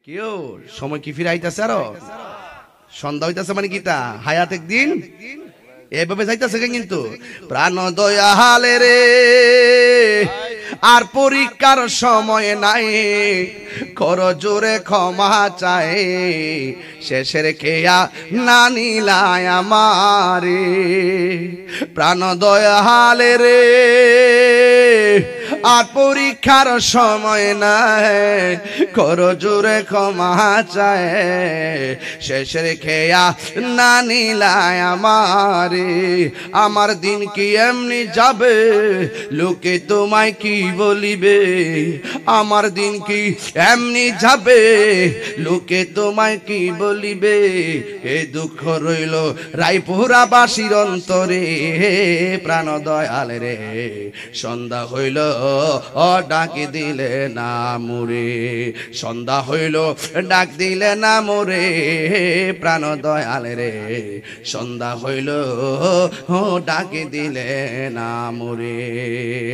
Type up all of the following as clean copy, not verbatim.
কেউ সময় কি ফিরাইতেছে আরো সন্ধ্যা হইতেছে মানে কিতা হায়াত একদিন এভাবে যাইতেছে কিন্তু প্রাণ দয়ালে রে আর পরীক্ষার সময় নাই কর জোরে ক্ষমা চাই শেষের খেয়া না নিলায় আমারে প্রাণ দয়ালে রে আর পরীক্ষার সময় নাই কর জোরে ক্ষমা চাই শেষের খেয়া না নিলায় আমারে আমার দিন কি এমনি যাবে লোকে তোমায় কি বলিবে আমার দিন কি এমনি যাবে লোকে তোমায় কি বলিবে এ দুঃখ রইল রায়পুরাবাসীর অন্তরে প্রাণ দয়াল রে সন্ধ্যা হইল ও ডাক দিলে না মোরে সন্ধ্যা হইল ডাক দিলে না মোরে প্রাণ দয়াল রে সন্ধ্যা হইল ও ডাক দিলে না মোরে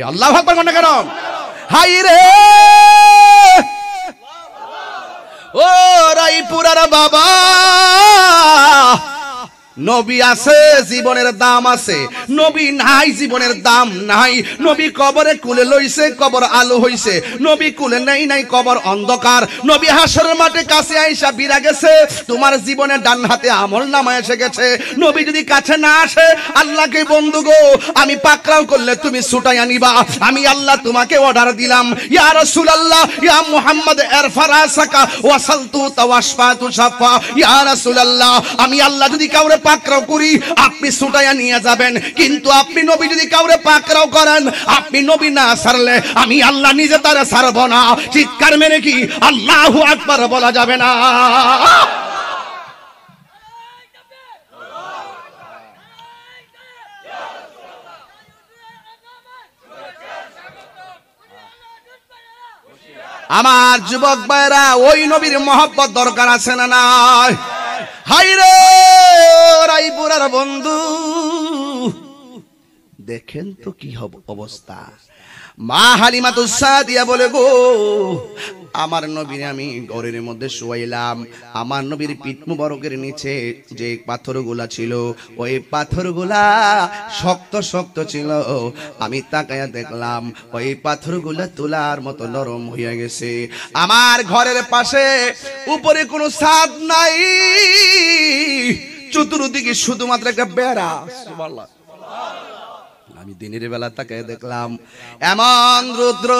আল্লাহু আকবার মনে করো হাই রে ও রায়পুরার বাবা নবী আছে জীবনের দাম আছে নবী নাই জীবনের দাম নাই নবী কবরে কুলে লইছে কবর আলো হইছে নবী কুলে নাই নাই কবর অন্ধকার নবী হাসরের মাঠে কাছে আইসা বিরা গেছে তোমার জীবনে ডান হাতে আমলনামা এসে গেছে নবী যদি কাছে না আসে আল্লাহকে বন্ধু গো আমি পাকড়াও করলে তুমি ছুটাইয়া নিবা আমি আল্লাহ তোমাকে অর্ডার দিলাম ইয়া রাসূলুল্লাহ ইয়া মুহাম্মদ ইরফা রাসাকা ওয়াসালতু তাওয়াশফাতু শাফা ইয়া রাসূলুল্লাহ আমি আল্লাহ যদি কাউরে পাকড়াও করি আপনি ছুটাইয়া নিয়ে যাবেন কিন্তু আপনি নবী যদি কাউরে পাকড়াও করেন আপনি নবী না ছাড়লে আমি আল্লাহ নিজে তারে ছাড়ব না চিৎকার মেরে কি আল্লাহু আকবার বলা যাবে না আমার যুবক ভাইরা ওই নবীর মহব্বত দরকার আছে না নাই হাই রে রায়পুরার বন্ধু দেখেন তো কি অবস্থা মা হালিমাতুস সাদিয়া বলে গো আমার নবীর আমি ঘরের মধ্যে শুয়াইলাম আমার নবীর পিঠ মুবারকের নিচে যে পাথরগুলা ছিল ওই পাথরগুলা শক্ত শক্ত ছিল আমি তাকায়া দেখলাম ওই পাথরগুলা তুলার মতো নরম হয়ে গেছে আমার ঘরের পাশে উপরে কোনো ছাদ নাই চতুর্দিকে শুধুমাত্র একটা বেড়া সুবহানাল্লাহ আমি দিনের বেলা তাকে দেখলাম এমন রুদ্র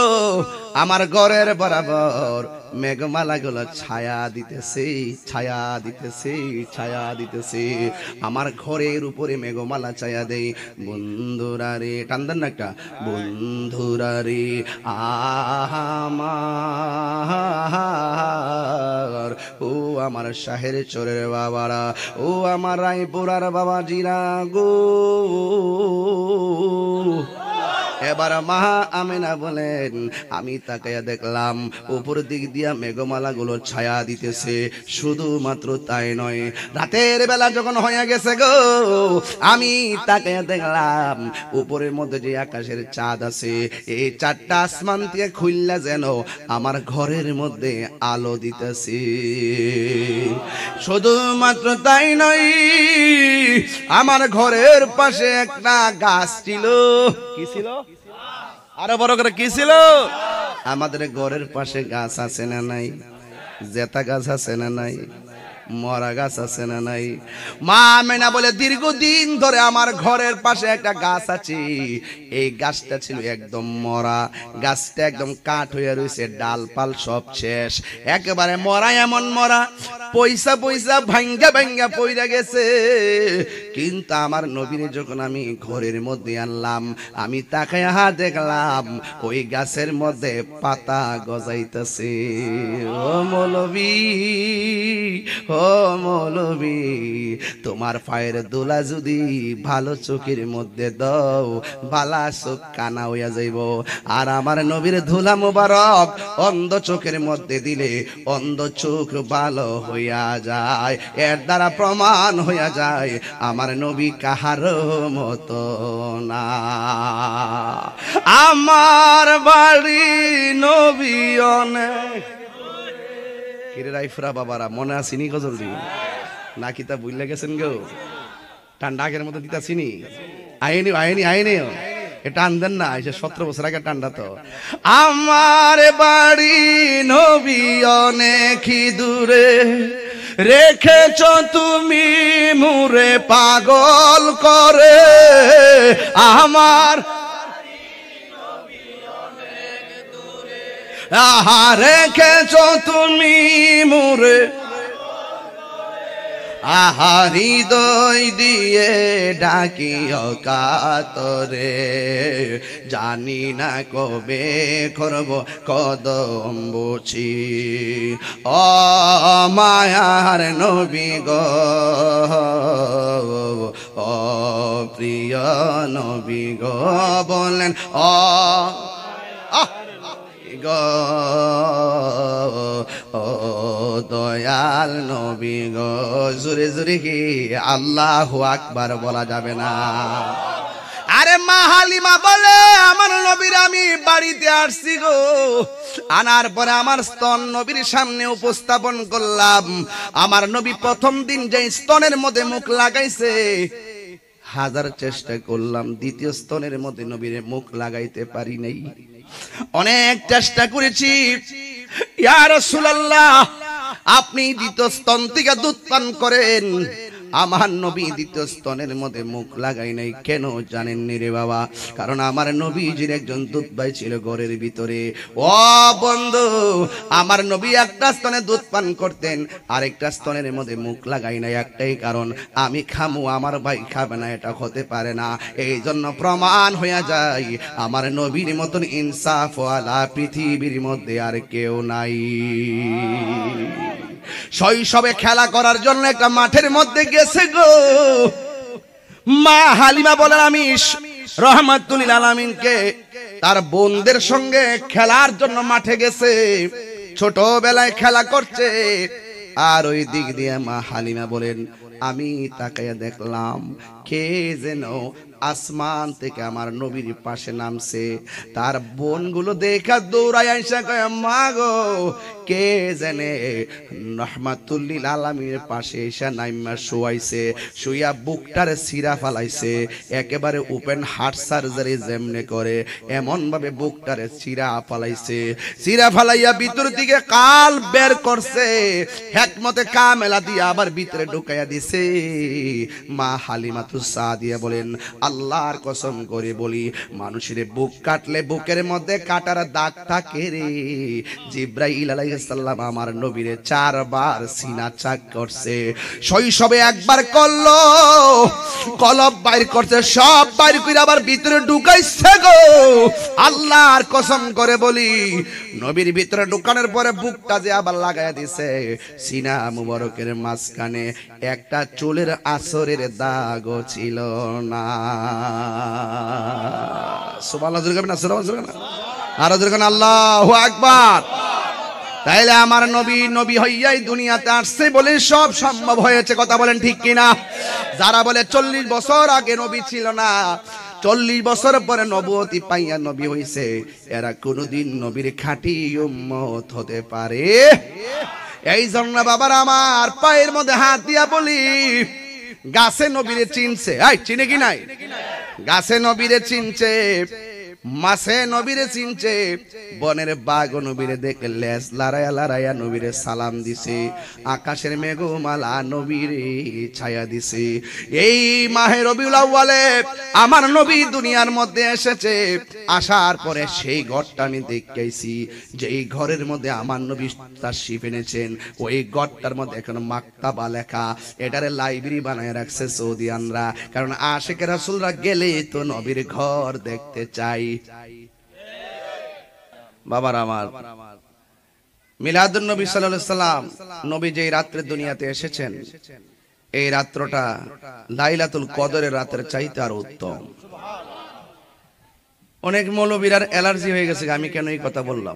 আমার ঘরের বরাবর মেঘমালা গুলো ছায়া দিতেছে ছায়া দিতেছে ছায়া দিতেছে আমার ঘরের উপরে মেঘমালা ছায়া দেই বন্ধুরা রে টান্দান না একটা বন্ধুরা রে আমার ও আমার শাহের চোরের বাবারা ও আমার রায়পুরার বাবাজিরা গো এবার মা আমেনা বলেন আমি তাকায়া দেখলাম উপর দিক দিয়া মেঘমালা গুলো ছায়া দিতেছে শুধুমাত্র তাই নয় রাতের বেলা যখন হয়ে গেছে গো আমি তাকায়া দেখলাম উপরের মধ্যে যে আকাশের চাঁদ আছে এই চাঁদটা আসমান থেকে খুললা যেন আমার ঘরের মধ্যে আলো দিতেছে শুধুমাত্র তাই নয় আমার ঘরের পাশে একটা গাছ ছিল কি ছিল আরো বড় করে কি ছিল আমাদের ঘরের পাশে গাছ আছে না নাই জেতা গাছ আছে না নাই মরা গাছ আছে না নাই মা মেনা বলে দীর্ঘদিন ধরে আমার ঘরের পাশে একটা গাছ আছে এই গাছটা ছিল একদম মরা গাছটা একদম কাঠ হয়ে রয়েছে ডালপাল সব শেষ একেবারে মরা এমন মরা পয়সা পয়সা ভাঙ্গা ভাঙ্গা পইরা গেছে কিন্তু আমার নবীরে যখন আমি ঘরের মধ্যে আনলাম আমি তাকায়া দেখলাম ওই গাছের মধ্যে পাতা গজাইতেছে ও মৌলবী ও মৌলবী তোমার পায়ের দোলা যদি ভালো চোখের মধ্যে দাও বালা চোখ কানা হইয়া যাইব আর আমার নবীর ধুলা মোবারক অন্ধ চোখের মধ্যে দিলে অন্ধ চোখ ভালো হইয়া যায় এর দ্বারা প্রমাণ হইয়া যায় আমার নবী কাহার মতো না আমার বাড়ি নবী অনেক কিরে রাইফরা বাবারা মনে আসিনি গো জলদি নাকি তা বুঝলে গেছেন গো ঠান্ডা আগের মতো দিতাছিনি আইনি আইনি আইনি এটা আনদেন না এসে 17 বছর আগে ঠান্ডা তো আমার বাড়ি নবী অনেক দূরে রেখেছ তুমি মুরে পাগল করে আমার আহা রেখেছ তুমি মুরে আহা হৃদয় দিয়ে ডাকিও কাতরে জানি না কবে করব কদম বুঝি ও মায়ার নবী গো ও প্রিয় নবী গো বলেন ও ও দয়াল নবী গো জোরে জোরে কি আল্লাহু আকবার বলা যাবে না আরে মা হালিমা বলে আমার নবীর আমি বাড়িতে আসছি গো আনার পরে আমার স্তন নবীর সামনে উপস্থাপন করলাম আমার নবী প্রথম দিন যে স্তনের মধ্যে মুখ লাগাইছে হাজার চেষ্টা করলাম দ্বিতীয় স্তনের মধ্যে নবীর মুখ লাগাইতে পারি নাই অনেক চেষ্টা করেছি ইয়া রাসূলুল্লাহ আপনি দ্বিতীয় স্তন থেকে দুধ পান করেন আমার নবী দ্বিতীয় স্তনের মধ্যে মুখ লাগাই নাই কেন জানেন নি রে বাবা কারণ আমার নবীজির একজন দুধ ভাই ছিল ঘরের ভিতরে ও বন্ধু আমার নবী একটা স্তনে দুধ পান করতেন আরেকটা স্তনের মধ্যে মুখ লাগাই নাই একটাই কারণ আমি খামু আমার ভাই খাবে না এটা হতে পারে না এই জন্য প্রমাণ হয়ে যায় আমার নবীর মতন ইনসাফওয়ালা পৃথিবীর মধ্যে আর কেউ নাই শৈশবে খেলা করার জন্য একটা মাঠের মধ্যে গেছে গো মা হালিমা বলেন আমি রহমাতুল লিল আলামিনকে তার বোনদের সঙ্গে খেলার জন্য মাঠে গেছে ছোটবেলায় খেলা করছে আর ওই দিক দিয়ে মা হালিমা বলেন আমি তাকায়া দেখলাম কে যেন আসমান থেকে আমার নবীর পাশে নামছে তার বোনগুলো দেখা দৌড়ায় আইসা কয় মা গো কে জানে রহমাতুল লিল আলামিনের পাশে এসে নাইমা শুয়াইছে শুইয়া বুকটারে সিরা ফালাইছে একেবারে ওপেন হার্ট সার্জারি যেমনে করে এমন ভাবে বুকটারে সিরা ফালাইছে সিরা ফালাইয়া ভিতর দিকে কাল বের করছে হিকমতে কামেলা দিয়ে আবার ভিতরে ঢুকাইয়া দিছে মা হালিমাতুস সাদিয়া বলেন আল্লাহর কসম করে বলি মানুষের বুক কাটলে বুকের মধ্যে কাটার দাগ থাকে রে জিবরাইল আলাইহিস সালাম আমার নবীরে 4 বার সিনা চাক করছে শৈশবে একবার করলো কলব বাইর করছে সব বাইর কইরা আবার ভিতরে ঢুকাইছে গো আল্লাহর কসম করে বলি নবীর ভিতরে ঢুকানোর পরে বুকটা যে আবার লাগায়া দিছে সিনা মুবারকের মাঝখানে একটা চুলের আসরের দাগও ছিল না সুবহানাল্লাহ জোরে না সুবহানাল্লাহ আর জোরে না আল্লাহু আকবার তাইলে আমার নবী নবী হইয়াই দুনিয়াতে আসছে বলে সব সম্ভব হয়েছে কথা বলেন ঠিক কিনা যারা বলে 40 বছর আগে নবী ছিল না 40 বছর পরে নবুয়তি পাইয়া নবী হইছে এরা কোনদিন নবীর খাঁটি উম্মত হতে পারে এই জন্য বাবার আমার পায়ের মধ্যে হাত দিয়া বলি গাছে নবীরে চিনছে এই চিনে কি নাই গাছে নবীরে চিনছে মাছে নবীরে চিনছে বনের বাঘ নবীরে দেখে লেজ লড়াইয়া লড়াইয়া নবীরে সালাম দিছে আকাশের মেঘমালা নবীরে ছায়া দিছে এই মাহে রবিউল আউয়ালে আমার নবী দুনিয়ার মধ্যে এসেছে আসার পরে সেই ঘরটা আমি দেখেছি যে এই ঘরের মধ্যে আমার নবী তাশরীফ এনেছেন ওই ঘরটার মধ্যে এখন মাকতাবা লেখা এটারে লাইব্রেরি বানায় রাখছে সৌদিয়ানরা কারণ আশিকে রাসূলরা গেলে তো নবীর ঘর দেখতে চাই বাবার আমার মিলাদুন নবী সাল্লাল্লাহু আলাইহি সাল্লাম নবী যেই রাতে দুনিয়াতে এসেছেন এই রাতটা লাইলাতুল কদরের রাতের চাইতে আর উত্তম অনেক মৌলবীর অ্যালার্জি হয়ে গেছে আমি কেন এই কথা বললাম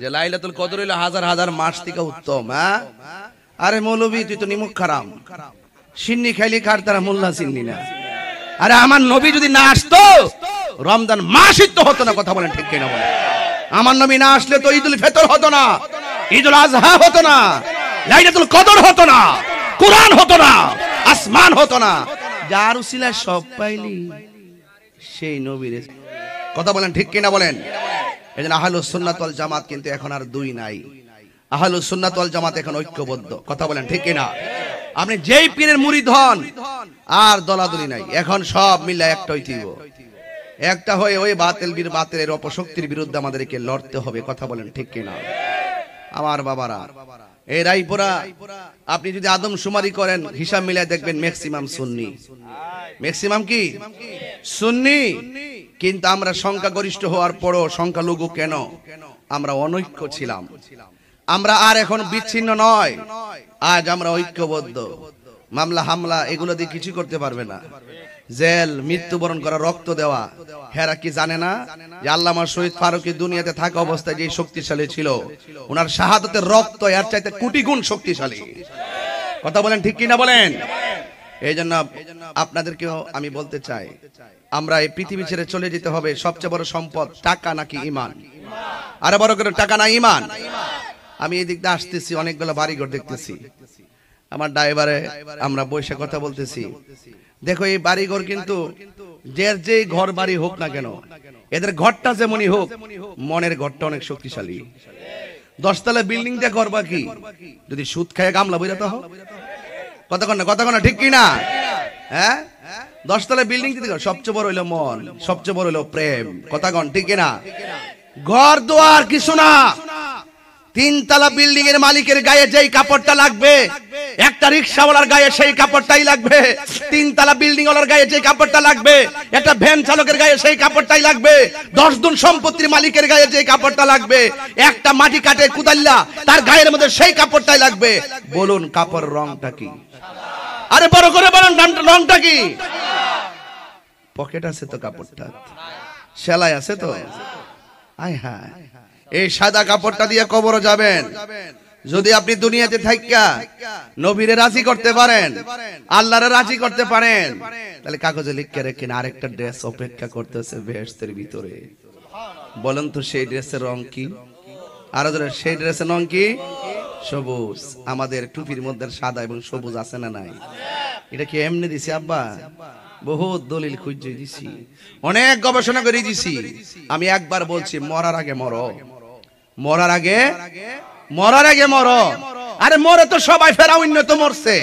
যে লাইলাতুল কদর হলো হাজার হাজার মাস থেকে উত্তম হ্যাঁ আরে মৌলবী তুই তো নিমুখ খারাম সিন্নি খাইলি কার তারা মোল্লা সিন্নি না আরে আমার নবী যদি না আসতো রমজান মাসই তো হতো না কথা বলেন ঠিক কিনা বলেন আমার নবী না আসলে তো ঈদুল ফিতর হতো না ঈদুল আজহা হতো না, লাইলাতুল কদর হতো না, কুরআন হতো না, আসমান হতো না, যার উসিলায় সব পাইলি সেই নবীর। কথা বলেন ঠিক কিনা বলেন? এজন্য আহলুস সুন্নাত ওয়াল জামাত কিন্তু এখন আর দুই নাই। আহলুস সুন্নাত ওয়াল জামাত এখন ঐক্যবদ্ধ। কথা বলেন ঠিক কিনা? আপনি যেই পীরের মুরিদ হন আর দলাদলি নাই, এখন সব মিলে একটা হইতিব, একটা হয়ে ওই বাতিলের অপশক্তির বিরুদ্ধে আমাদেরকে লড়তে হবে। কথা বলেন ঠিক কিনা? আমার বাবারা, এই রায়পুরা আপনি যদি আদমশুমারি করেন, হিসাব মিলায় দেখবেন ম্যাক্সিমাম সুন্নি। ম্যাক্সিমাম কি? সুন্নি। কিন্তু আমরা সংখ্যাগরিষ্ঠ হওয়ার পরও সংখ্যালঘু কেন? আমরা অনৈক্য ছিলাম। আমরা আর এখন বিচ্ছিন্ন নয়, আজ আমরা ঐক্যবদ্ধ। মামলা হামলা এগুলো দিয়ে কিছু করতে পারবে না। জেল, মৃত্যুবরণ করা, রক্ত দেওয়া, হেরা কি জানে না যে আল্লামা শহীদ ফারুকী দুনিয়াতে থাকা অবস্থায় যে শক্তিশালী ছিল, ওনার শাহাদাতের রক্ত এর চাইতে কোটি গুণ শক্তিশালী। কথা বলেন ঠিক কিনা বলেন? এই জন্য আপনাদেরকেও আমি বলতে চাই, আমরা এই পৃথিবী ছেড়ে চলে যেতে হবে। সবচেয়ে বড় সম্পদ টাকা নাকি ঈমান? আরে বড় করে টাকা না ঈমান? আমি এই দিক দিয়ে আসতেছি, অনেকগুলো বাড়িঘর দেখতেছি, আমার ড্রাইভারে আমরা বসে কথা বলতেছি। দেখো এই বাড়িঘর কিন্তু যে ঘর বাড়ি হোক না কেন, এদের ঘরটা যেমনই হোক, মনের ঘরটা অনেক শক্তিশালী। 10 তলা বিল্ডিং দিয়ে ঘর বাকি, যদি সুদ খায় গামলা বইরাতে হোক। কতক্ষণ ঠিক কিনা? হ্যাঁ, 10 তলা বিল্ডিং দিতে সবচেয়ে বড় হইলো মন, সবচেয়ে বড় হইলো প্রেম। কতক্ষণ ঠিক কিনা? ঘর দুয়ার কিছু না, 3 তলা বিল্ডিং এর মালিকের গায়ে যেই কাপড়টা লাগবে, একটা রিকশাওয়ালার গায়ে সেই কাপড়টাই লাগবে। 3 তলা বিল্ডিং ওয়ালার গায়ে যে কাপড়টা লাগবে, একটা ভ্যান চালকের গায়ে সেই কাপড়টাই লাগবে। 10 গুণ সম্পত্তির মালিকের গায়ে যে কাপড়টা লাগবে, একটা মাটি কাটে কুদাল্লা তার গায়ের মধ্যে সেই কাপড়টাই লাগবে। বলুন কাপড় রংটা কি? আরে বড় করে বলুন রংটা কি? পকেট আছে তো কাপড়টা, সেলাই আছে তো। আয় হায়, এই সাদা কাপড়টা দিয়ে কবরে যাবেন। যদি আপনি দুনিয়াতে থাইকা নবীরে রাজি করতে পারেন, আল্লাহরে রাজি করতে পারেন, তাহলে কাগজে লিখে রেখেন আরেকটা ড্রেস অপেক্ষা করতেছে বেহেশতের ভিতরে। বলেন তো সেই ড্রেসের রং কি? আর সেই ড্রেসের রং কি? সবুজ। আমাদের টুপির মধ্যে সাদা এবং সবুজ আছে না নাই? এটা কি এমনি দিছি আব্বা? বহুত দলিল খুঁজে দিছি, অনেক গবেষণা করে দিছি। আমি একবার বলছি, মরার আগে মরো, মরার আগে মরো। আরে মরে তো সবাই, ফেরাউন তো মরছে,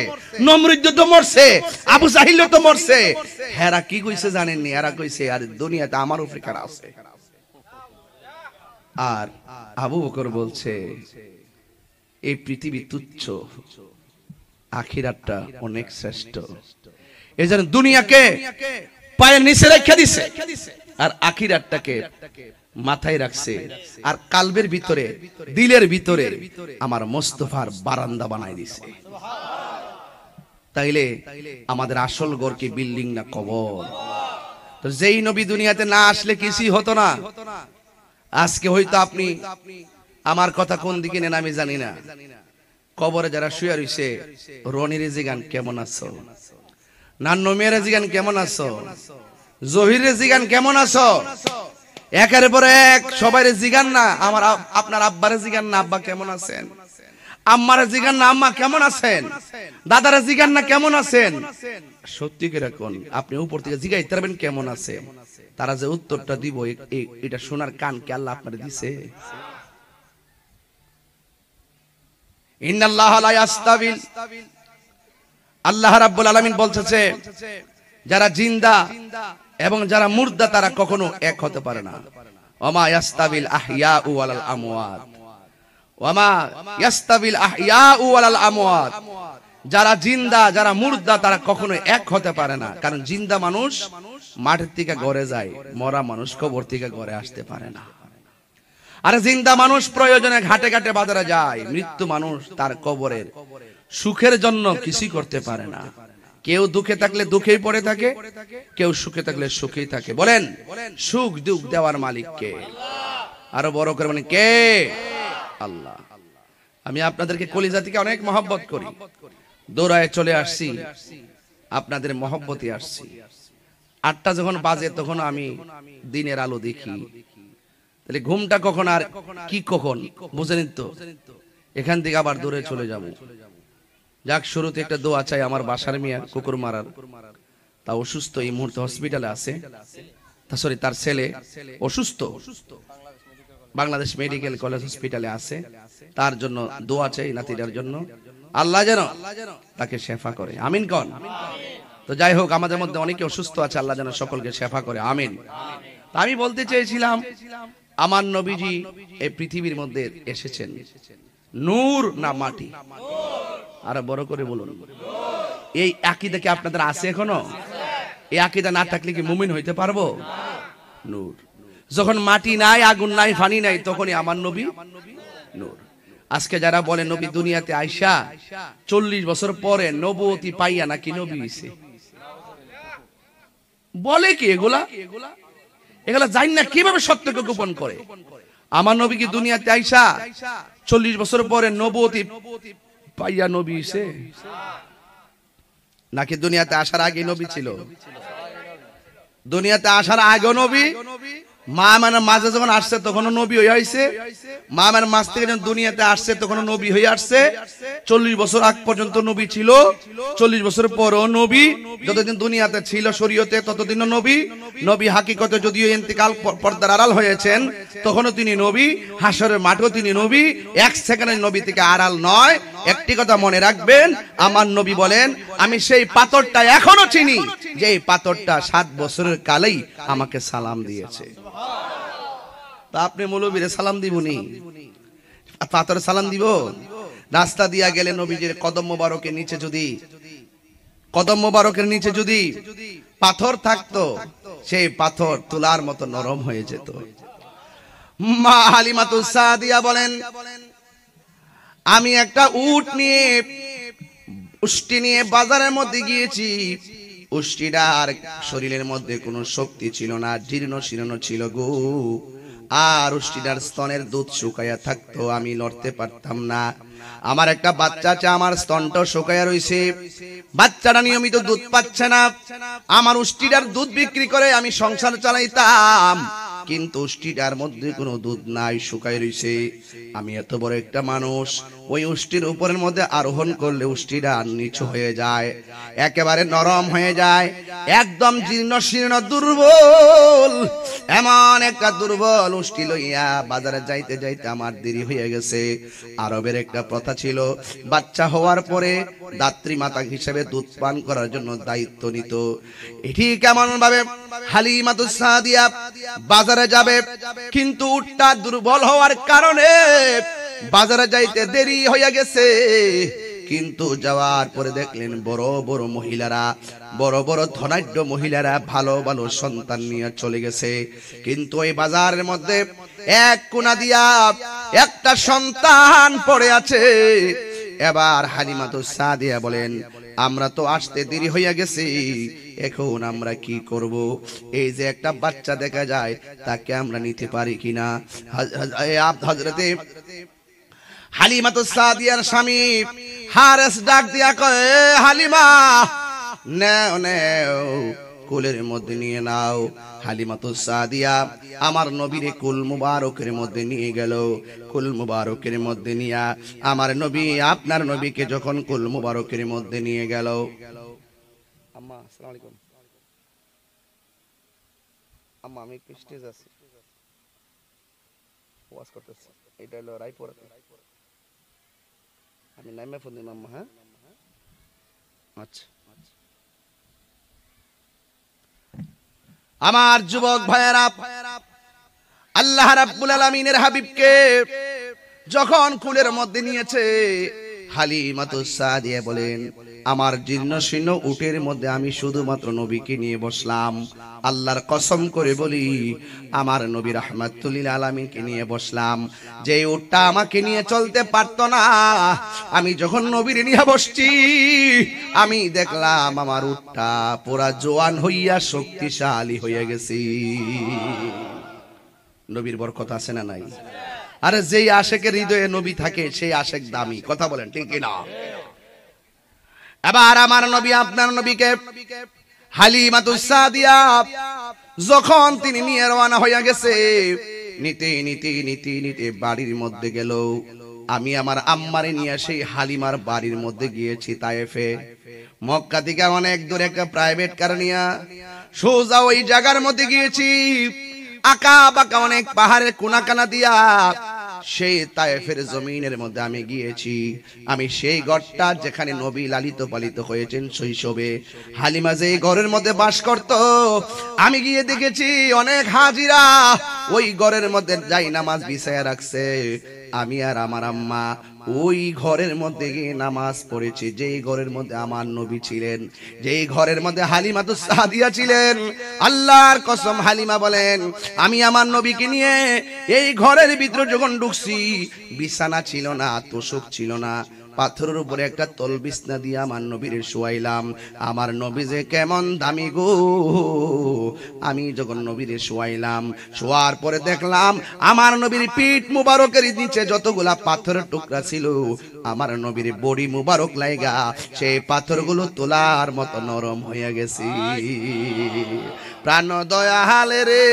নমরুদ তো মরছে, আবু জাহিল তো মরছে। হেরা কি কইছে জানেননি? এরা কইছে আর দুনিয়াতে আমার উপরে কারা আছে। আর আবু বকর বলছে এই পৃথিবী তুচ্ছ, আখিরাতটা অনেক শ্রেষ্ঠ। এজন্য দুনিয়াকে পায়ের নিচে রেখে দিছে আর আখিরাতটাকে মাথায় রাখছে, আর কালবের ভিতরে, দিলের ভিতরে আমার মোস্তফার বারান্দা বানাই দিছে। তাইলে আমাদের আসল ঘর কি বিল্ডিং না কবর? তো যেই নবী দুনিয়াতে না আসলে কিছুই হতো না। আজকে হয়তো আপনি আমার কথা কোন দিকে নেন আমি জানি না, কবরে যারা শুয়ে রইছে, রনির জিগান কেমন আছো, নান্নু মেয়ের জিগান কেমন আছো, জহিরের জিগান কেমন আছো, একের পরে এক সবাই জিগান না। আমার আপনার আব্বারে জিগান না আব্বা কেমন আছেন, আম্মারে জিগান না আম্মা কেমন আছেন, দাদারে জিগান না কেমন আছেন। সত্যি করে কোন আপনি উপর থেকে জিগাইতে পারবেন কেমন আছে, তারা যে উত্তরটা দিব এটা শোনার কান কে আল্লাহ আপনারে দিছে? ইন্নাল্লাহা লা ইয়াস্তাবিল, আল্লাহ রাব্বুল আলামিন বলতেছে যারা জিন্দা এবং যারা মুর্দা তারা কখনো এক হতে পারে না। ওমা ইয়াস্তাবিল আহইয়াউ ওয়ালাল আমওয়াত, ওমা ইয়াস্তাবিল আহইয়াউ ওয়ালাল আমওয়াত। যারা জিন্দা যারা মুর্দা তারা কখনো এক হতে পারে না, কারণ জিন্দা মানুষ মাটির থেকে ঘরে যায়, মরা মানুষ কবর থেকে ঘরে আসতে পারে না। আর জিন্দা মানুষ প্রয়োজনে ঘাটে ঘাটে বাজারে যায়, মৃত্যু মানুষ তার কবরের সুখের জন্য কিছুই করতে পারে না। কেউ দুঃখে থাকলে দুঃখেই পড়ে থাকে, কেউ সুখে থাকলে সুখেই থাকে। বলেন সুখ দুঃখ দেওয়ার মালিক কে? আরো বড় করে বলেন কে? আল্লাহ। আমি আপনাদেরকে কলিজা থেকে অনেক মহব্বত করি, দৌড়ায় চলে আসছি, আপনাদের মহব্বতে আসছি। 8টা যখন বাজে তখন আমি দিনের আলো দেখি, তাহলে ঘুমটা কখন আর কি কখন বুঝেন তো? এখান থেকে আবার দূরে চলে যাব। যাক, শুরুতে একটা দোয়া চাই আমার বাসার মিয়া কুকুর মারার, তা অসুস্থ, এই মুহূর্তে হসপিটালে আছে। সরি, তার ছেলে অসুস্থ, বাংলাদেশ মেডিকেল কলেজ হসপিটালে আছে। তার জন্য দোয়া চাই, নাতিটার জন্য, আল্লাহ যেন তাকে শেফা করে, আমিন কন। তো যাই হোক, আমাদের মধ্যে অনেকে অসুস্থ আছে, আল্লাহ যেন সকলকে শেফা করে, আমিন। আমি বলতে চেয়েছিলাম, আমার নবীজি এই পৃথিবীর মধ্যে এসেছেন নূর না মাটি? আরো বড় করে বলুন। এই আকীদা কি আপনাদের আছে এখনো? এই আকীদা না থাকলে কি মুমিন হইতে পারবো? নূর। যখন মাটি নাই, আগুন নাই, পানি নাই, তখনই আমার নবী নূর। আজকে যারা বলে নবী দুনিয়াতে আইসা 40 বছর পরে নবুয়তি পাইয়া নাকি নবী হইছে, বলে কি এগুলা? এগুলা জানি না কিভাবে সত্যকে গোপন করে। আমার নবী কি দুনিয়াতে আইসা 40 বছর পরে নবুয়তি পাইয়া নবী হইছে, নাকি দুনিয়াতে আসার আগে নবী ছিল? দুনিয়াতে আসার আগে নবী, মা মানে মাঝে যখন আসছে তখনও নবী হয়ে আইছে, মা মানে মাঝ থেকে যখন দুনিয়াতে আসছে তখনও নবী হয়ে আসছে। 40 বছর আগ পর্যন্ত নবী ছিল, 40 বছর পরও নবী, যতদিন দুনিয়াতে ছিল শরীয়তে ততদিনও নবী। নবী হাকিকতে যদিও ইন্তেকাল পর্দার আড়াল হয়েছেন, তখনও তিনি নবী। হাসরের মাঠেও তিনি নবী, এক সেকেন্ডের নবী থেকে আড়াল নয়। একটি কথা মনে রাখবেন, আমার নবী বলেন, আমি সেই পাথরটা এখনো চিনি, যে এই পাথরটা 7 বছরের কালেই আমাকে সালাম দিয়েছে। তা আপনি মৌলবীরে সালাম দিবনি, পাথরে সালাম দিব? রাস্তা দিয়া গেলে নবীজির কদম মোবারকের নিচে যদি, কদম মোবারকের নিচে যদি পাথর থাকতো, সেই পাথর তুলার মতো নরম হয়ে যেত। মা হালিমাতুস সাদিয়া বলেন, আমি একটা উট নিয়ে, উষ্টি নিয়ে বাজারের মধ্যে গিয়েছি। উষ্টিটার শরীরের মধ্যে কোনো শক্তি ছিল না, জীর্ণ শীর্ণ ছিল গো। আর উষ্টিটার স্তনের দুধ শুকাইয়া থাকতো, আমি লড়তে পারতাম না। আমার একটা বাচ্চা আছে, আমার স্তনটা শুকাইয়া রইছে, বাচ্চাটা নিয়মিত দুধ পাচ্ছে না। আমার উষ্টিটার দুধ বিক্রি করে আমি সংসার চালাইতাম, কিন্তু উষ্টিটার মধ্যে কোনো দুধ নাই, শুকাই রইছে। আমি এত বড় একটা মানুষ, ওই উষ্টির উপরের মধ্যে আরোহণ করলে উষ্টিটা নিচু হয়ে যায়, একেবারে নরম হয়ে যায়, একদম জীর্ণ শীর্ণ দুর্বল। এমন একটা দুর্বল উষ্টি লইয়া বাজারে যাইতে যাইতে আমার দেরি হয়ে গেছে। আরবের একটা প্রথা ছিল, বাচ্চা হওয়ার পরে দাত্রী মাতা হিসেবে দুধ পান করার জন্য দায়িত্ব নিত। এটি কেমন ভাবে হালিমাতুস সাদিয়া বাজারে যাবে, কিন্তু উটটা দুর্বল হওয়ার কারণে বাজারে যাইতে দেরি হয়ে গেছে। কিন্তু যাওয়ার পরে দেখলেন বড় বড় মহিলারা, বড় বড় ধনাঢ্য মহিলারা ভালো ভালো সন্তান নিয়ে চলে গেছে, কিন্তু ওই বাজারের মধ্যে এক কোণা দিয়া একটা সন্তান পড়ে আছে। এবার হালিমাতুস সাদিয়া বলেন, আমরা তো আসতে দেরি হইয়া গেছি, এখন আমরা কি করব? এই যে একটা বাচ্চা দেখা যায়, তাকে আমরা নিতে পারি কিনা? হযরতে হালিমাতুস সাদিয়ার স্বামী হারেস ডাক দিয়া কয়, হালিমা, নেও নেও, কুলের মধ্যে নিয়ে নাও। হালিমাতুস সাদিয়া আমার নবীরে কুল মুবারকের মধ্যে নিয়ে গেল। কুল মুবারকের মধ্যে নিয়া আমার নবী, আপনার নবীকে যখন কুল মুবারকের মধ্যে নিয়ে গেল, আম্মা আসসালামু আলাইকুম, আম্মা আমি একটু স্টেজ আছি, ওয়াজ করতেছি, এটা হলো রায়পুর, আমি নাইমা ফোন দিলাম আম্মা। হ্যাঁ, আচ্ছা। আমার যুবক ভাইয়েরা, আল্লাহ রাব্বুল আলামিনের হাবিবকে যখন কুলের মধ্যে নিয়েছে, হালিমাতুস সাদিয়া বলেন, আমার জীর্ণ শীর্ণ উটের মধ্যে আমি শুধুমাত্র নবীকে নিয়ে বসলাম। আল্লাহর কসম করে বলি, আমার নবী রাহমাতুল লিল আলামিনকে নিয়ে বসলাম। যে উটটা আমাকে নিয়ে চলতে পারতো না, আমি যখন নবীর নিয়ে বসছি, আমি দেখলাম আমার উটটা পুরা জোয়ান হইয়া শক্তিশালী হয়ে গেছে। নবীর বরকত আছে না নাই? আরে যেই আশেকের হৃদয়ে নবী থাকে, সেই আশেক দামি, কথা বলেন ঠিক কিনা? এবার আমার নবী, আপনার নবীকে হালিমাতুস সাদিয়া যখন তিনি নিয়ে রওনা হইয়া গেছে, নিতে নিতে নিতে নিতে বাড়ির মধ্যে গেল। আমি আমার আম্মারে নিয়ে সেই হালিমার বাড়ির মধ্যে গিয়েছি তায়েফে। মক্কা থেকে অনেক দূরে একটা প্রাইভেট কার নিয়ে সোজা ওই জায়গার মধ্যে গিয়েছি। আঁকা বাঁকা অনেক পাহাড়ের কোনাকানা দিয়া সেই তায়েফের জমিনের মধ্যে আমি গিয়েছি। আমি সেই ঘরটা যেখানে নবী লালিত পালিত হয়েছেন শৈশবে, হালিমা যে ঘরের মধ্যে বাস করত, আমি গিয়ে দেখেছি অনেক হাজিরা ওই ঘরের মধ্যে যাই নামাজ বিছায়া রাখছে। আমি আর আমার আম্মা ওই ঘরের মধ্যে গিয়ে নামাজ পড়েছি, যেই ঘরের মধ্যে আমার নবী ছিলেন, যেই ঘরের মধ্যে হালিমা তো সাদিয়া ছিলেন। আল্লাহর কসম, হালিমা বলেন আমি আমার নবীকে নিয়ে এই ঘরের ভিতরে যখন ঢুকছি, বিছানা ছিল না, তোষক ছিল না, পাথরের উপরে একটা তল বিছনা দিয়ে আমার নবীর শোয়াইলাম। আমার নবী যে কেমন দামি গো! আমি যখন নবীর শোয়াইলাম, শোয়ার পরে দেখলাম আমার নবীর পিঠ মুবারকের নিচে যতগুলা পাথরের টুকরা ছিল, আমার নবীর বডি মুবারক লাইগা সেই পাথরগুলো তোলার মতো নরম হয়ে গেছে। প্রাণ দয়াল রে,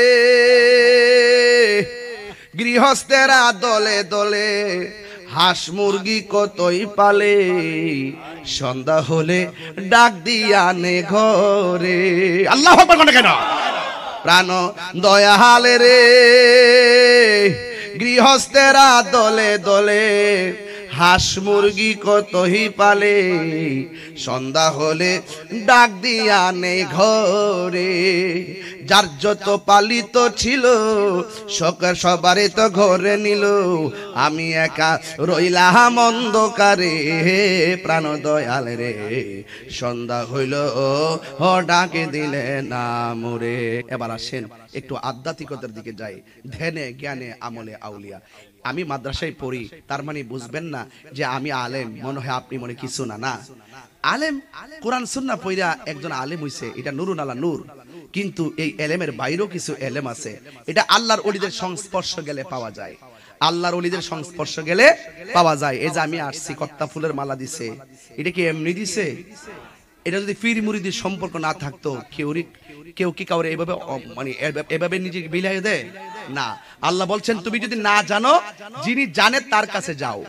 গৃহস্থেরা দলে দলে হাঁস মুরগি কতই পালে, সন্ধ্যা হলে ডাক দিয়া নে ঘরে। আল্লাহু আকবার কেন? প্রাণ দয়াল রে, গৃহস্থেরা দলে দলে হাঁস মুরগি কতই পালে, সন্ধ্যা হলে ডাক দিয়া নে ঘরে। যার যত পালিত ছিল সবারে তো ঘরে নিল, আমি একা রইলাম অন্ধকারে। প্রাণ দয়াল রে, সন্ধ্যা হইল ও ডাকে দিলে না মোরে। এবার আসেন একটু আধ্যাত্মিকতার দিকে যাই, ধ্যানে জ্ঞানে আমলে আউলিয়া। আমি মাদ্রাসায় পড়ি, তার মানে বুঝবেন না যে আমি আলেম, মনে হয় আপনি মনে কিছু না। না, আলেম কোরআন সুন্নাহ পড়া একজন আলেম হইছে, এটা নুরুন আলা নূর। কিন্তু এই এলেমের বাইরেও কিছু এলেম আছে, এটা আল্লাহর ওলিদের সংস্পর্শ গেলে পাওয়া যায়। আল্লাহর ওলিদের সংস্পর্শ গেলে পাওয়া যায়। এই যে আমি আসছি, কত্তা ফুলের মালা দিছে, এটা কি এমনি দিছে? এটা যদি পীর মুরিদের সম্পর্ক না থাকতো, কেউ কি কাউরে এভাবে মানে এভাবে নিজেকে বিলাই দেয় না। আল্লাহ বলছেন তুমি যদি না জানো, যিনি জানে তার কাছে যাও।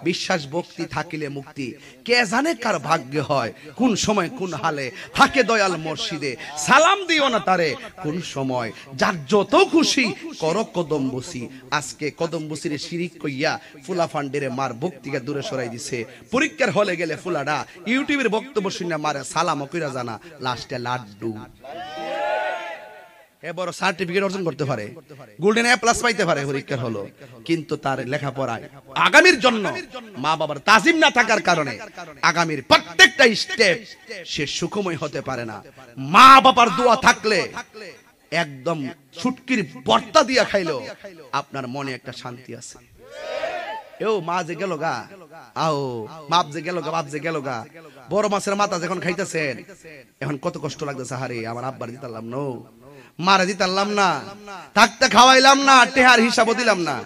বিশ্বাস ভক্তি থাকিলে মুক্তি, কে জানে কার ভাগ্য হয়, কোন সময় কোন হালে থাকে দয়াল মুর্শিদে, সালাম দিও না তারে কোন সময়। যার যত খুশি কর কদম বসি। আজকে কদম বসির শিরিক কইয়া ফুলা ফান্ডেরে মার ভক্তিকে দূরে সরাই দিছে। পরীক্ষার হলে গেলে ফুলাডা ইউটিউবের বক্তব্য শুনে মারে সালাম কইরা জানা, লাস্টে লাড্ডু। বড় সার্টিফিকেট অর্জন করতে পারে, গোল্ডেন এ প্লাস পাইতে পারে পরীক্ষার হলো, কিন্তু তার লেখাপড়ায় আগামীর জন্য মা বাবার তাজিম না থাকার কারণে আগামীর প্রত্যেকটা স্টেপ সে সুখময় হতে পারে না। মা বাবার দোয়া থাকলে একদম ছুটকির বর্তা দিয়া খাইলো আপনার মনে একটা শান্তি আছে। এও মা যে গেল গা, আও বাপ যে গেল গা, বাপ যে গেল গা, বড় মাছের মাথা যখন খাইতেছেন এখন কত কষ্ট লাগতেছে। হারে আমার আব্বার দিতাম না, মারা দিতাম না, থাকতে খাওয়াইলাম না, টেহার হিসাবও দিলাম না।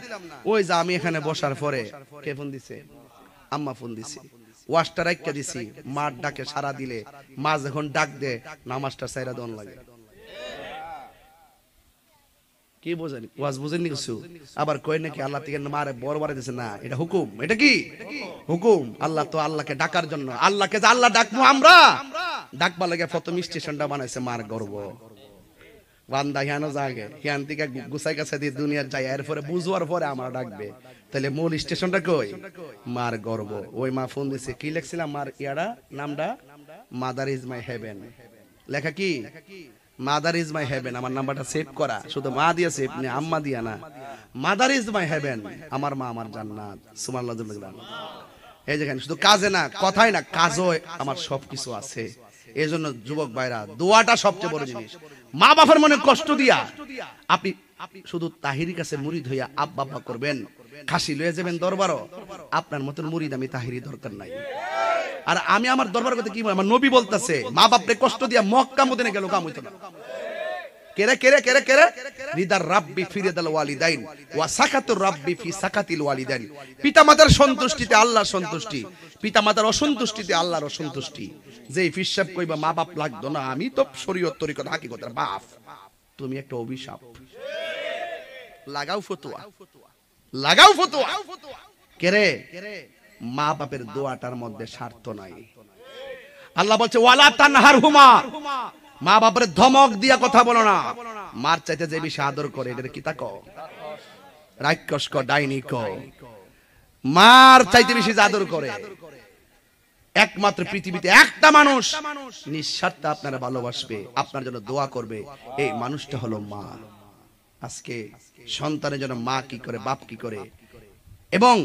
ওই যে আমি এখানে বসার পরে কে ফোন দিছে? আম্মা ফোন দিছে, ওয়াশটা রাইখা দিছি। মার ডাকে সারা দিলে মা যখন ডাক দে নামাজটা সাইরা দন লাগে। কি বোঝেন? ওয়াজ বুঝেননি কিছু? আবার কই নাকি আল্লাহ থেকে মারে বড় বাড়ি দিছে। না, এটা হুকুম। এটা কি হুকুম? আল্লাহ তো আল্লাহকে ডাকার জন্য, আল্লাহকে যে আল্লাহ ডাকবো আমরা, ডাকবা লাগে প্রথম স্টেশনটা বানাইছে মার গর্ব। বান্দা হিয়ানো জাগে, হিয়ান থেকে গুছাই কাছে দিয়ে দুনিয়ার যাই, এরপরে বুঝবার পরে আমরা ডাকবে। তাহলে মূল স্টেশনটা কই? মার গর্ব। ওই মা ফোন দিছে, কি লিখছিলাম মার ইয়ারা নামটা? Mother is my heaven. লেখা কি? Mother is my heaven. আমার নাম্বারটা সেভ করা, শুধু মা দিয়া সেভ নেই, আম্মা দিয়া না। মাদার ইজ মাই হেভেন, আমার মা আমার জান্নাত। সুবহানাল্লাহ। এই যেখানে শুধু কাজে না, কথাই না, কাজও আমার সবকিছু আছে। এই জন্য যুবক ভাইরা, দোয়াটা সবচেয়ে বড় জিনিস। মা বাবার মনে কষ্ট দিয়া আপনি শুধু তাহিরির কাছে মুরিদ হইয়া আব্বা আব্বা করবেন, খাসি লয়ে যাবেন দরবারও, আপনার মতন মুরিদ আমি তাহিরি দরকার নাই। আর আমি আমার দরবার করতে কি, আমার নবী বলতেছে মা বাপরে কষ্ট দিয়া মক্কা মদিনা গেল, কাম হইতো না। কেরে কেরে কেরে কেরে রিদার রাব্বি ফি রিদাল ওয়ালিদাইন ওয়া সাকাতুর রাব্বি ফি সাকাতিল ওয়ালিদাইন। পিতামাতার সন্তুষ্টিতে আল্লাহর সন্তুষ্টি, পিতামাতার অসন্তুষ্টিতে আল্লাহর অসন্তুষ্টি। যেই ফিসাব কইবা মা বাপ লাগতো না, আমি তো শরীয়ত তরিকত হাকিকতের বাপ, তুমি একটা অভিশাপ। লাগাও ফতোয়া, লাগাও ফতোয়া। কেরে মা বাপের দোয়াটার মধ্যে স্বার্থ নাই। আল্লাহ বলছে ওয়ালা তানহারহুমা, মা বাপের ধমক দিয়া কথা বলো না। মার চাইতে যে বেশি আদর করে এদের কি তাকো রাক্ষস ক ডাইনি ক, মার চাইতে বেশি আদর করে। একমাত্র পৃথিবীতে একটা মানুষ নিঃস্বার্থে আপনারা ভালোবাসবে, আপনার জন্য দোয়া করবে, এই মানুষটা হলো মা। আজকে সন্তানের জন্য মা কি করে, বাপ কি করে, এবং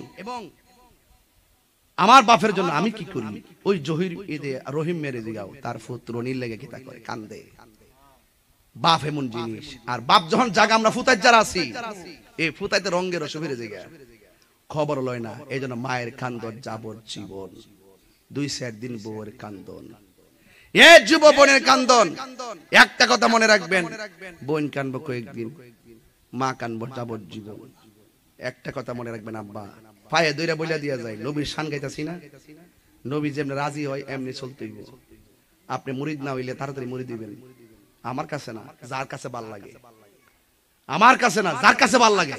আমার বাপের জন্য আমি কি করি। ওই জহির ঈদে রহিম মেরে দিগাও তার পুত্র নীল লেগে কি তা করে কান্দে। বাপ এমন জিনিস। আর বাপ যখন জাগা আমরা ফুতাই যারা আছি, এই ফুতাইতে রঙের অসুবিধে জায়গা খবর লয় না। এই জন্য মায়ের কান্দন যাবজ্জীবন, 2-4 দিন বউয়ের কান্দন, এ যুব বোনের কান্দন। একটা কথা মনে রাখবেন, বোন কানবো কয়েকদিন, মা কানবো যাবজ্জীবন। একটা কথা মনে রাখবেন, আব্বা পায়ে দইরা বইলা দিয়া যায়। নবীর শান গাইতাছি না, নবী যেমনি রাজি হয় এমনি চলতেই। আপনি মুরিদ না হইলে তাড়াতাড়ি মুরিদ দিবেন। আমার কাছে না, যার কাছে ভাল লাগে। আমার কাছে না, যার কাছে ভাল লাগে,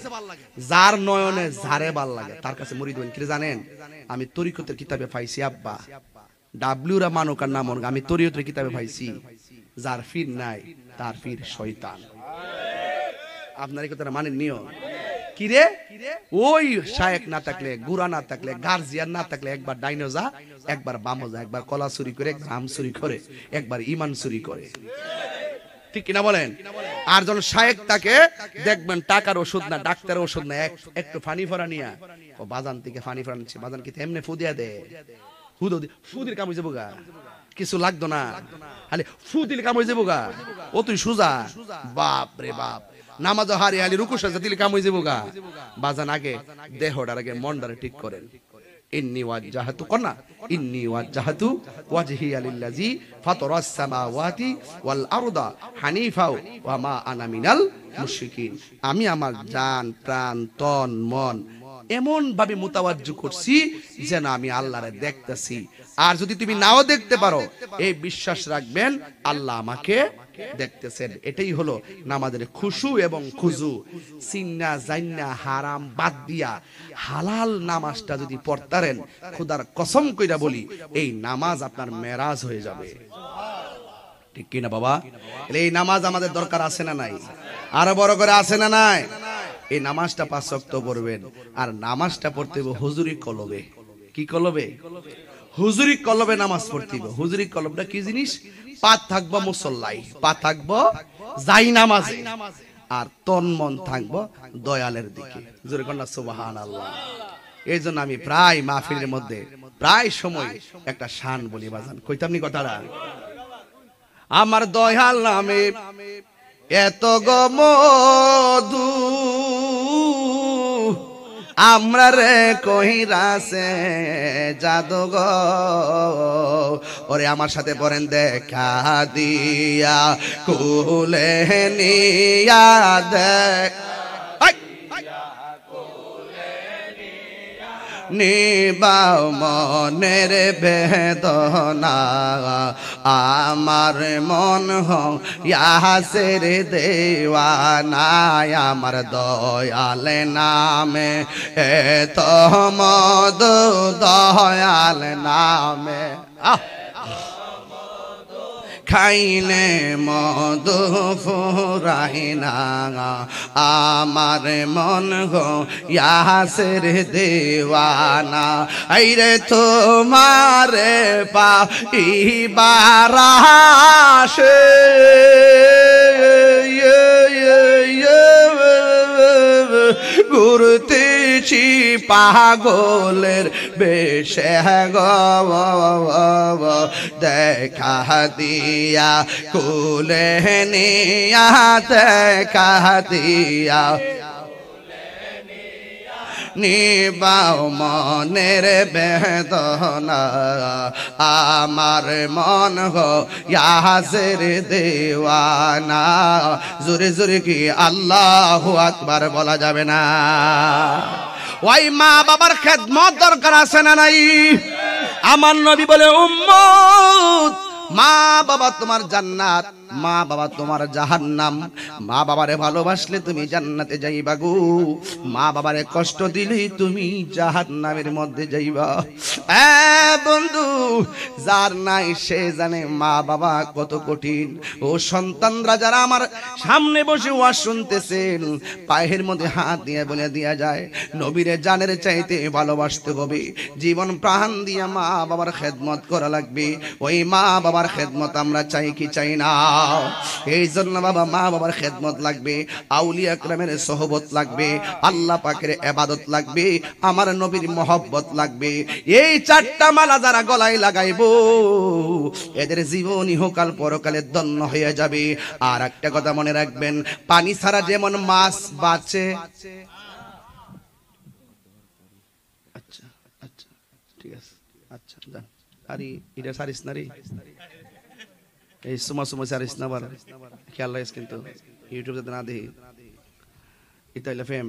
যার নয়নে যারে ভাল লাগে তার কাছে মুরিদ হবেন। কি জানেন, আমি তরিকতের কিতাবে পাইছি আব্বা, ডাব্লিউরা মানুক আর না মানুক, আমি তরিকতের কিতাবে পাইছি যার ফির নাই তার ফির শয়তান। আপনার এই কথাটা মানেন নিও কিরে, ওই শায়েক না থাকলে, গুরা না থাকলে, গার্জিয়ান না থাকলে একবার ডাইনো যা, একবার বামো যা, একবার কলা চুরি করে, গ্রাম চুরি করে, একবার ইমান চুরি করে, ঠিক কিনা বলেন। আর যখন শায়েক তাকে দেখবেন টাকার ওষুধ না, ডাক্তারের ওষুধ না, একটু ফানি ফরা নিয়া ও বাজান থেকে ফানি ফরা নিচ্ছে, বাজান কি এমনি ফুদিয়া দে, ফুদির কাম হয়ে যাবো গা, কিছু লাগতো না, খালি ফুদির কাম হয়ে যাবো গা, ও তুই সুজা। বাপ রে বাপ, নামাজ হারি হালি রুকু সাজা দিলে কাম হয়ে যাবো গা। বাজান আগে দেহটার আগে মনটারে ঠিক করেন। ইন্নী ওয়াজ্জাহাতু কনা, ইন্নী ওয়াজ্জাহাতু ওয়াজহিয়া লিল্লাযী ফাতারাস সামাওয়াতি ওয়াল আরদা হানিফা ওয়া মা আনা মিনাল মুশরিকিন। আমি আমার জান প্রাণ তন মন এমন ভাবে মুতাওয়াজ্জু করছি যেন আমি আল্লাহরে দেখতেছি। আর যদি তুমি নাও দেখতে পারো, এই বিশ্বাস রাখবেন আল্লাহ আমাকে দেখতেছেন। এটাই হলো নামাজের খুশু এবং খুজু। সিন্না জান্না হারাম বাদ দিয়া হালাল নামাজটা যদি পড়তারেন, খোদার কসম কইরা বলি, এই নামাজ আপনার মেরাজ হয়ে যাবে। ঠিক কিনা বাবা? এই নামাজ আমাদের দরকার আছে না নাই? আরো বড় করে আছে না নাই? এই নামাজটা 5 ওয়াক্ত পড়বেন। আর নামাজটা পড়তে হবে হুজুরি কলবে। কি কলবে? হুজুরি কলবে নামাজ পড়তে হবে। হুজুরি কলবটা কি জিনিস? পা থাকবো মুসল্লাই, পা থাকবো যাই নামাজে, আর তন মন থাকবো দয়ালের দিকে। জোরে কন্যা সুবহানাল্লাহ। এই জন্য আমি প্রায় মাহফিলের মধ্যে প্রায় সময় একটা শান বলি বাজান, কইতাম নি কথাটা, আমার দয়াল নামে এত গমদু আমরা রে কহিরাছে জাদুগ। ওরে আমার সাথে পড়েন, দেখা দিয়া কুলে নিয়া দেখ নিবাও মনের বেদনা, আমার মন ইয়াসের দেওয়ানা, আমার দয়াল নামে এত মধু, দয়াল নামে খাইলে মধু ফুরাই না, আমার মন গো ইয়াসের দেওয়ানা। আইরে তোমারে পাইবার আশে ঘুরতেছি পাগলের বেশে গো, দেখা দিয়া কুলে নিয়া, দেখা দিয়া নিবাও মনের বেদনা, আমার মন গো ইয়াসের দেওয়ানা। জোরে জোরে কি আল্লাহু আকবার বলা যাবে না? ওই মা বাবার খেদমত দরকার আছে না নাই? আমার নবী বলে, উম্মত মা বাবা তোমার জান্নাত, মা বাবা তোমার জাহান্নাম। মা বাবারে ভালোবাসলে তুমি জান্নাতে যাইবা গো, মা বাবারে কষ্ট দিলে তুমি জাহান্নামের মধ্যে যাইবা। বন্ধু, যার নাই সে জানে মা বাবা কত কঠিন। ও সন্তানরা যারা আমার সামনে বসে ওয়াজ শুনতেছেন, পায়ের মধ্যে হাত দিয়ে বলে দিয়া যায়, নবীরে জানের চাইতে ভালোবাসতে হবে, জীবন প্রাণ দিয়া মা বাবার খেদমত করা লাগবে। ওই মা বাবার খেদমত আমরা চাই কি চাই না? এই জন্য বাবা মা বাবার খেদমত লাগবে, আউলিয়া کرامের সোহবত লাগবে, আল্লাহ পাকের ইবাদত লাগবে, আমার নবীর মহব্বত লাগবে। এই চারটা মালা যারা গলায় লাগাইবো, এদের জীবন ইহকাল পরকালে ধন্য হয়ে যাবে। আর একটা কথা মনে রাখবেন, পানি ছাড়া যেমন মাছ বাঁচে, আচ্ছা আচ্ছা ঠিক আছে, আচ্ছা যান। আরে এটা সারিস না রে, এই সুমা সুমা সারিস না, বার খেয়াল রাখিস কিন্তু ইউটিউব যাতে না দেখি। এটা হইলে ফেম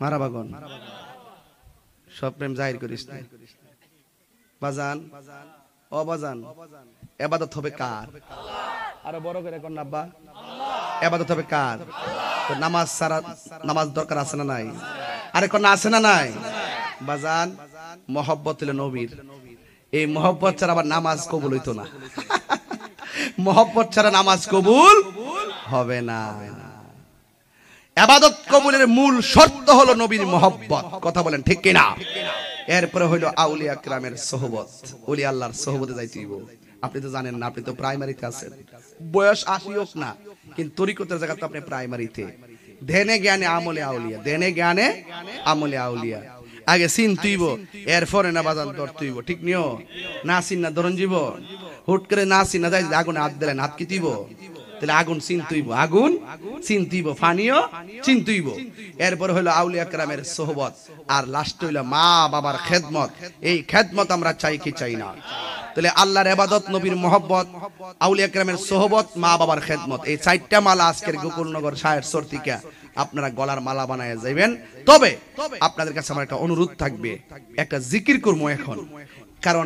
মারা বাগন, সব প্রেম জাহির করিস না বাজান। ও বাজান, ইবাদত হবে কার? আরো বড় করে কোন আব্বা, ইবাদত হবে কার? তো নামাজ সারা, নামাজ দরকার আছে না নাই? আরে কোন আছে না নাই? বাজান, মহব্বত হলো নবীর। এই মহব্বত ছাড়া আবার নামাজ কবুল হইতো না। মহব্বত ছাড়া নামাজ কবুল হবে না। ইবাদত কবুলের মূল শর্ত হলো নবীর মহব্বত। কথা বলেন ঠিক কিনা? এরপরে হইলো আউলিয়া کرامের সোহবত, ওলি আল্লাহর সোহবতে যাইতে হইব। আপনি তো জানেন না, আপনি তো প্রাইমারিতে আছেন, বয়স ৮০ হোক না, কিন্তু তরিকতের জায়গা তো আপনি প্রাইমারিতে। ধ্যানে জ্ঞানে আমলে আউলিয়া, ধ্যানে জ্ঞানে আমলে আউলিয়া। আগে চিন তুইব, এরপরে না বাজান ধর তুইব, ঠিক নিও না? চিন না ধরন জীব, হুট করে না চিন না যাই আগুনে হাত দিলেন, হাত কি তুইব? তাহলে আগুন চিনতুইব, আগুন চিনতুইব, ফানিও চিনতুইব। এরপর হলো আউলিয়া کرامের সোহবত, আর লাস্ট হইলো মা বাবার খেদমত। এই খেদমত আমরা চাই কি চাই না? তাহলে আল্লাহর ইবাদত, নবীর মহব্বত, আউলিয়া کرامের সোহবত, মা বাবার খেদমত, এই চারটা মালা আজকের গোকুলনগর শাহের সরতিকা আপনারা গলার মালা বানায় যাইবেন। তবে আপনাদের কাছে আমার একটা অনুরোধ থাকবে, একটা জিকির করবো এখন, কারণ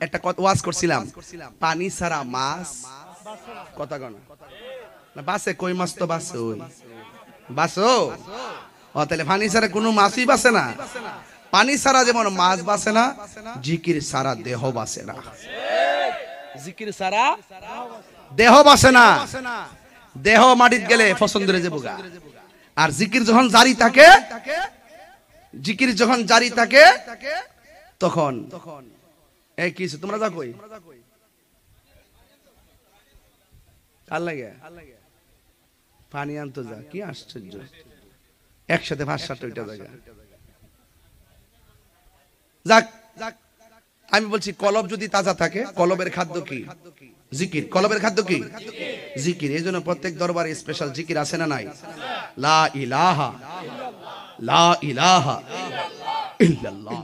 একটা ওয়াজ করছিলাম, পানি ছাড়া মাছ কথা কন না বাসে, কই মাছ তো বাসে, ওই বাসো। ও তাহলে পানি ছাড়া কোনো মাছই বাসে না। পানি ছাড়া যেমন মাছ বাসে না, জিকির ছাড়া দেহ বাসে না। জিকির ছাড়া দেহ বাসে না। দেহ মাটিত গেলে পছন্দের যে বোগা। আর জিকির যখন জারি থাকে, জিকির যখন জারি থাকে, তখন এই কিছু তোমরা যা কই আল্লাহ পানি আনতো যা, কি আশ্চর্য, একসাথে ৫-৭টা জায়গা। যাক, আমি বলছি কলব যদি তাজা থাকে, কলবের খাদ্য কি? জিকির। কলবের খাদ্য কি? জিকির। এই জন্য প্রত্যেক দরবারে স্পেশাল জিকির আছে না নাই? লা ইলাহা ইল্লাল্লাহ।